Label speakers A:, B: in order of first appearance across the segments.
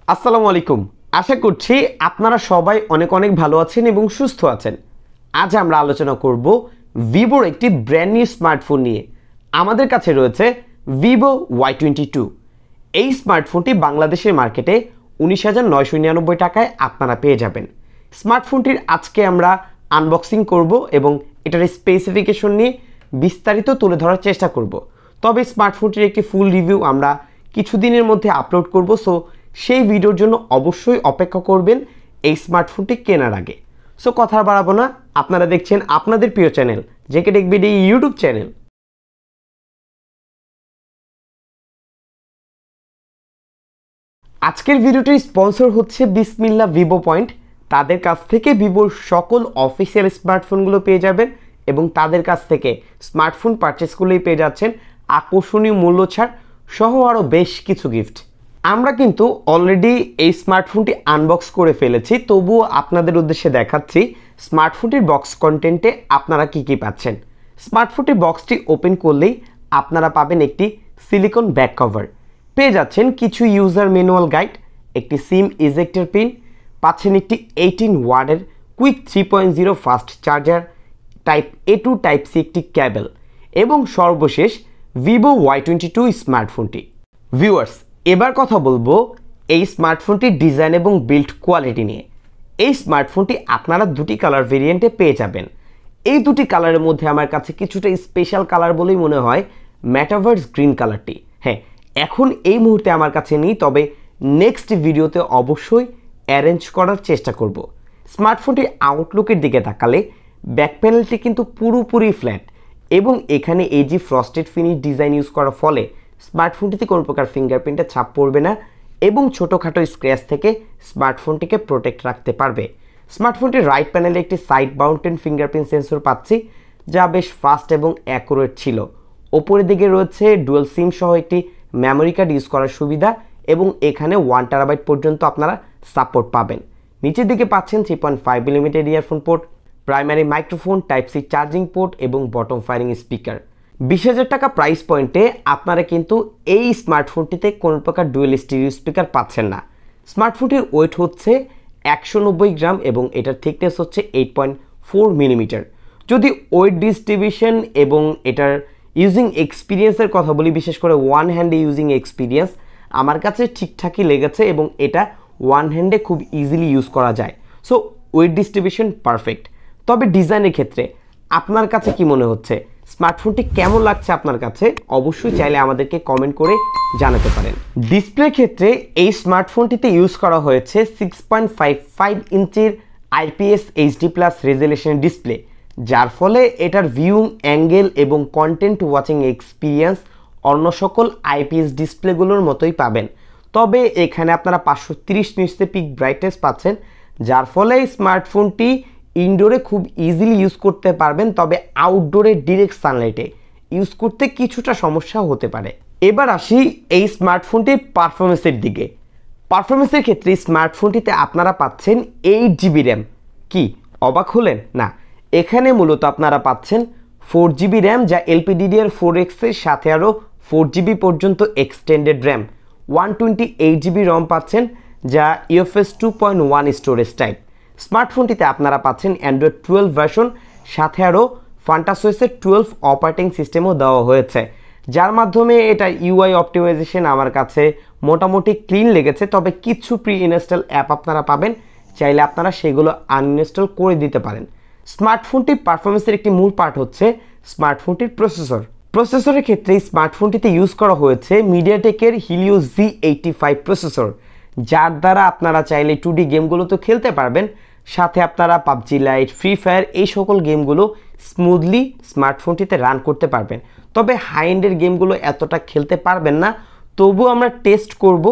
A: আসসালামু আলাইকুম। আশা করছি আপনারা সবাই অনেক অনেক ভালো আছেন এবং সুস্থ আছেন। আজ আমরা আলোচনা করব ভিভোর একটি ব্র্যান্ড নিউ স্মার্টফোন নিয়ে। আমাদের কাছে রয়েছে ভিভো Y22। এই স্মার্টফোনটি বাংলাদেশের মার্কেটে 19,999 টাকায় আপনারা পেয়ে যাবেন। স্মার্টফোনটির আজকে আমরা আনবক্সিং করব এবং এটার স্পেসিফিকেশন নিয়ে বিস্তারিত তুলে ধরার চেষ্টা করব। তবে স্মার্টফোনটির একটি ফুল রিভিউ আমরা কিছুদিনের মধ্যে আপলোড করব, সো সেই ভিডিওর জন্য অবশ্যই অপেক্ষা করবেন এই স্মার্টফোনটি কেনার আগে। সো কথা বাড়াবো না, আপনারা দেখছেন আপনাদের প্রিয় channel JK tech video YouTube channel. আজকের ভিডিওটি স্পন্সর হচ্ছে বিসমিল্লাহ ভিভো পয়েন্ট। তাদের কাছ থেকে ভিভোর সকল অফিসিয়াল স্মার্টফোনগুলো পেয়ে যাবেন এবং তাদের কাছ থেকে স্মার্টফোন পারচেসগুলোই পেয়ে যাচ্ছেন আকর্ষণীয় মূল্য ছাড় সহ আরও বেশ কিছু গিফট। আমরা কিন্তু অলরেডি এই স্মার্টফোনটি আনবক্স করে ফেলেছি, তবুও আপনাদের উদ্দেশ্যে দেখাচ্ছি স্মার্টফোনটির বক্স কন্টেন্টে আপনারা কি কি পাচ্ছেন। স্মার্টফোনটির বক্সটি ওপেন করলেই আপনারা পাবেন একটি সিলিকন ব্যাক কভার, পেয়ে যাচ্ছেন কিছু ইউজার ম্যানুয়াল গাইড, একটি সিম ইজেক্টর পিন, পাচ্ছেন একটি 18 ওয়াটের quick 3.0 fast charger, type A to type C একটি ক্যাবেল এবং সর্বশেষ ভিভো Y22 স্মার্টফোনটি। ভিউয়ার্স, এবার কথা বলবো এই স্মার্টফোনটির ডিজাইন এবং বিল্ড কোয়ালিটি নিয়ে। এই স্মার্টফোনটি আপনারা দুটি কালার ভেরিয়েন্টে পেয়ে যাবেন। এই দুটি কালারের মধ্যে আমার কাছে কিছুটা স্পেশাল কালার বলেই মনে হয় মেটাভার্স গ্রিন কালারটি। হ্যাঁ, এখন এই মুহূর্তে আমার কাছে নেই, তবে নেক্সট ভিডিওতে অবশ্যই অ্যারেঞ্জ করার চেষ্টা করব। স্মার্টফোনটির আউটলুকের দিকে তাকালে ব্যাক প্যানেলটি কিন্তু পুরোপুরি ফ্ল্যাট এবং এখানে এই যে ফ্রস্টেড ফিনিশ ডিজাইন ইউজ করার ফলে স্মার্টফোনটিতে কোনো প্রকার ফিঙ্গারপ্রিন্টের ছাপ পড়বে না এবং ছোটোখাটো স্ক্র্যাচ থেকে স্মার্টফোনটিকে প্রোটেক্ট রাখতে পারবে। স্মার্টফোনটির রাইট প্যানেলে একটি সাইড মাউন্টেন ফিঙ্গারপ্রিন্ট সেন্সর পাচ্ছি, যা বেশ ফাস্ট এবং অ্যাকুরেট ছিল। ওপরের দিকে রয়েছে ডুয়াল সিম সহ একটি মেমোরি কার্ড ইউজ করার সুবিধা এবং এখানে 1 TB পর্যন্ত আপনারা সাপোর্ট পাবেন। নিচের দিকে পাচ্ছেন 3.5 mm earphone port, primary microphone, type C charging port এবং বটম ফায়ারিং স্পিকার। 20,000 টাকা প্রাইস পয়েন্টে আপনারা কিন্তু এই স্মার্টফোনটিতে কোনো প্রকার ডুয়েল স্টিরিও স্পিকার পাচ্ছেন না। স্মার্টফোনটির ওয়েট হচ্ছে 190 গ্রাম এবং এটার থিকনেস হচ্ছে 8.4 মিলিমিটার। যদি ওয়েট ডিস্ট্রিবিউশন এবং এটার ইউজিং এক্সপিরিয়েন্সের কথা বলি, বিশেষ করে ওয়ান হ্যান্ডে ইউজিং এক্সপিরিয়েন্স আমার কাছে ঠিকঠাকই লেগেছে এবং এটা ওয়ান হ্যান্ডে খুব ইজিলি ইউজ করা যায়। So weight distribution perfect. তবে ডিজাইনের ক্ষেত্রে আপনার কাছে কি মনে হচ্ছে, স্মার্টফোনটি কেমন লাগছে আপনার কাছে, অবশ্যই চাইলে আমাদেরকে কমেন্ট করে জানাতে পারেন। ডিসপ্লের ক্ষেত্রে এই স্মার্টফোনটিতে ইউজ করা হয়েছে 6.55 ইঞ্চির IPS HD+ রেজুলেশন ডিসপ্লে, যার ফলে এটার ভিউইং অ্যাঙ্গেল এবং কন্টেন্ট ওয়াচিং এক্সপিরিয়েন্স অন্য সকল IPS ডিসপ্লেগুলোর মতোই পাবেন। তবে এখানে আপনারা 530 নিটসের পিক ব্রাইটনেস পাচ্ছেন, যার ফলে স্মার্টফোনটি ইনডোরে খুব ইজিলি ইউজ করতে পারবেন, তবে আউটডোরে ডিরেক্ট সানলাইটে ইউজ করতে কিছুটা সমস্যা হতে পারে। এবার আসি এই স্মার্টফোনটির পারফরমেন্সের দিকে। পারফরমেন্সের ক্ষেত্রে স্মার্টফোনটিতে আপনারা পাচ্ছেন 8 GB র্যাম। কি অবাক হলেন? না, এখানে মূলত আপনারা পাচ্ছেন 4 GB র্যাম, যা LPDDR4X এর সাথে আরও 4 GB পর্যন্ত এক্সটেন্ডেড র্যাম। 128 GB রম পাচ্ছেন, যা UFS 2.1 স্টোরেজ টাইপ। স্মার্টফোনটিতে আপনারা পাচ্ছেন অ্যান্ড্রয়েড 12 ভার্সন, সাথে আরও ফান্টাসওয়েসের 12 অপারেটিং সিস্টেমও দেওয়া হয়েছে, যার মাধ্যমে এটা UI অপটিমাইজেশন আমার কাছে মোটামুটি ক্লিন লেগেছে। তবে কিছু প্রি ইনস্টল অ্যাপ আপনারা পাবেন, চাইলে আপনারা সেগুলো আনইনস্টল করে দিতে পারেন। স্মার্টফোনটির পারফরমেন্সের একটি মূল পার্ট হচ্ছে স্মার্টফোনটির প্রসেসরের ক্ষেত্রে স্মার্টফোনটিতে ইউজ করা হয়েছে মিডিয়াটেকের হিলিও Z85 প্রসেসর, যার দ্বারা আপনারা চাইলে 2D গেমগুলো তো খেলতে পারবেন, সাথে আপনারা পাবজি লাইট, ফ্রি ফায়ার এই সকল গেমগুলো স্মুথলি স্মার্টফোনটিতে রান করতে পারবেন। তবে হাই এন্ডের গেমগুলো এতটা খেলতে পারবেন না, তবুও আমরা টেস্ট করব।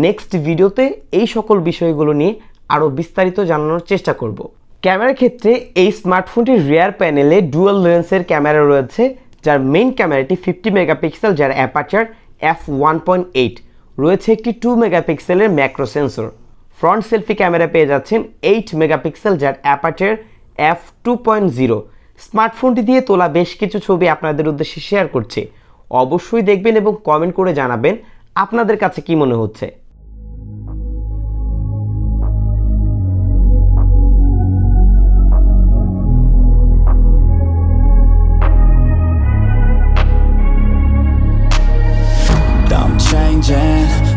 A: নেক্সট ভিডিওতে এই সকল বিষয়গুলো নিয়ে আরও বিস্তারিত জানানোর চেষ্টা করব। ক্যামেরার ক্ষেত্রে এই স্মার্টফোনটির রিয়ার প্যানেলে ডুয়াল লেন্সের ক্যামেরা রয়েছে, যার মেইন ক্যামেরাটি 50 মেগাপিক্সেল, যার অ্যাপারচার f1.8, রয়েছে একটি 2 মেগাপিক্সেলের macro sensor. Front selfie camera পেয়ে যাচ্ছেন 8 মেগাপিক্সেল, যার অ্যাপারচার f2.0। স্মার্টফোনটি দিয়ে তোলা বেশ কিছু ছবি আপনাদের উদ্দেশ্যে শেয়ার করছি, অবশ্যই দেখবেন এবং কমেন্ট করে জানাবেন আপনাদের কাছে কি মনে হচ্ছে।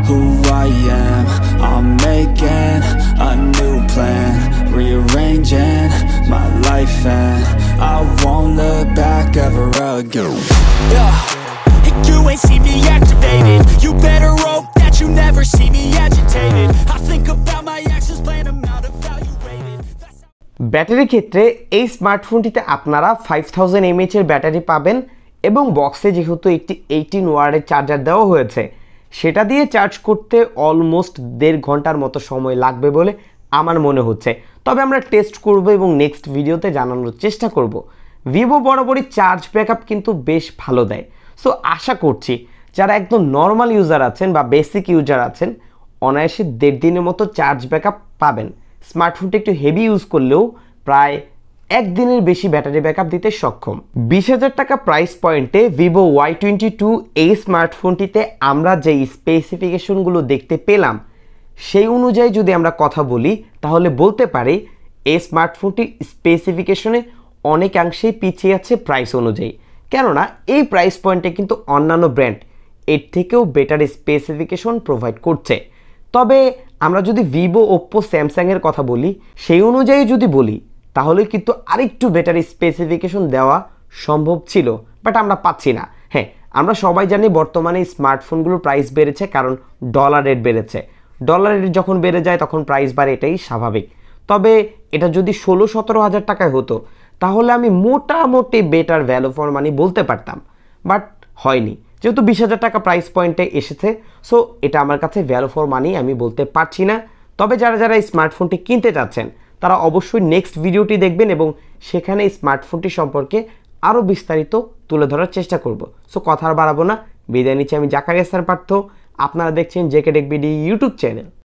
B: who I am. I'm making a new plan, rearranging my life, and I won't look back ever again. You ain't see me activated. You better hope that you never see me agitated. I think about my actions, plan them out, evaluated.
A: Battery ক্ষেত্রে এই স্মার্টফোনটিতে আপনারা 5000 mAh এর battery পাবেন এবং বক্সে যেহেতু একটি 18 ওয়াটের চার্জার দেওয়া হয়েছে সেটা দিয়ে চার্জ করতে অলমোস্ট 1.5 ঘন্টার মতো সময় লাগবে বলে আমার মনে হচ্ছে। তবে আমরা টেস্ট করব এবং নেক্সট ভিডিওতে জানানোর চেষ্টা করব। ভিভো বরাবরই চার্জ ব্যাকআপ কিন্তু বেশ ভালো দেয়। সো আশা করছি যারা একদম নর্মাল ইউজার আছেন বা বেসিক ইউজার আছেন অনায়াসে 1.5 দিনের মতো চার্জ ব্যাকআপ পাবেন। স্মার্টফোনটা একটু হেভি ইউজ করলেও প্রায় 1 দিনের বেশি ব্যাটারি ব্যাকআপ দিতে সক্ষম। 20,000 টাকা প্রাইস পয়েন্টে ভিভো Y22 এই স্মার্টফোনটিতে আমরা যেই স্পেসিফিকেশনগুলো দেখতে পেলাম সেই অনুযায়ী যদি আমরা কথা বলি তাহলে বলতে পারি এই স্মার্টফোনটির স্পেসিফিকেশনে অনেকাংশেই পিছিয়ে আছে প্রাইস অনুযায়ী। কেননা এই প্রাইস পয়েন্টে কিন্তু অন্যান্য ব্র্যান্ড এর থেকেও বেটার স্পেসিফিকেশন প্রোভাইড করছে। তবে আমরা যদি ভিভো, ওপ্পো, স্যামসাংয়ের কথা বলি সেই অনুযায়ী যদি বলি তাহলে কিন্তু আরেকটু বেটার স্পেসিফিকেশন দেওয়া সম্ভব ছিল, বাট আমরা পাচ্ছি না। হ্যাঁ, আমরা সবাই জানি বর্তমানে স্মার্টফোনগুলোর প্রাইস বেড়েছে কারণ ডলার রেট বেড়েছে। ডলার রেট যখন বেড়ে যায় তখন প্রাইস বাড়ে, এটাই স্বাভাবিক। তবে এটা যদি 16-17 হাজার টাকায় হতো তাহলে আমি মোটামুটি বেটার ভ্যালু ফর মানি বলতে পারতাম, বাট হয়নি। যেহেতু 20,000 টাকা প্রাইস পয়েন্টে এসেছে সো এটা আমার কাছে ভ্যালু ফর মানি আমি বলতে পারছি না। তবে যারা যারা এই স্মার্টফোনটি কিনতে চাচ্ছেন তারা অবশ্যই নেক্সট ভিডিওটি দেখবেন এবং সেখানে এই স্মার্টফোনটি সম্পর্কে আরও বিস্তারিত তুলে ধরার চেষ্টা করব। সো কথা আর বাড়াবো না, বিদায় নিচ্ছি আমি জাকারিয়া স্যার পার্থ। আপনারা দেখছেন JK tech BD YouTube channel.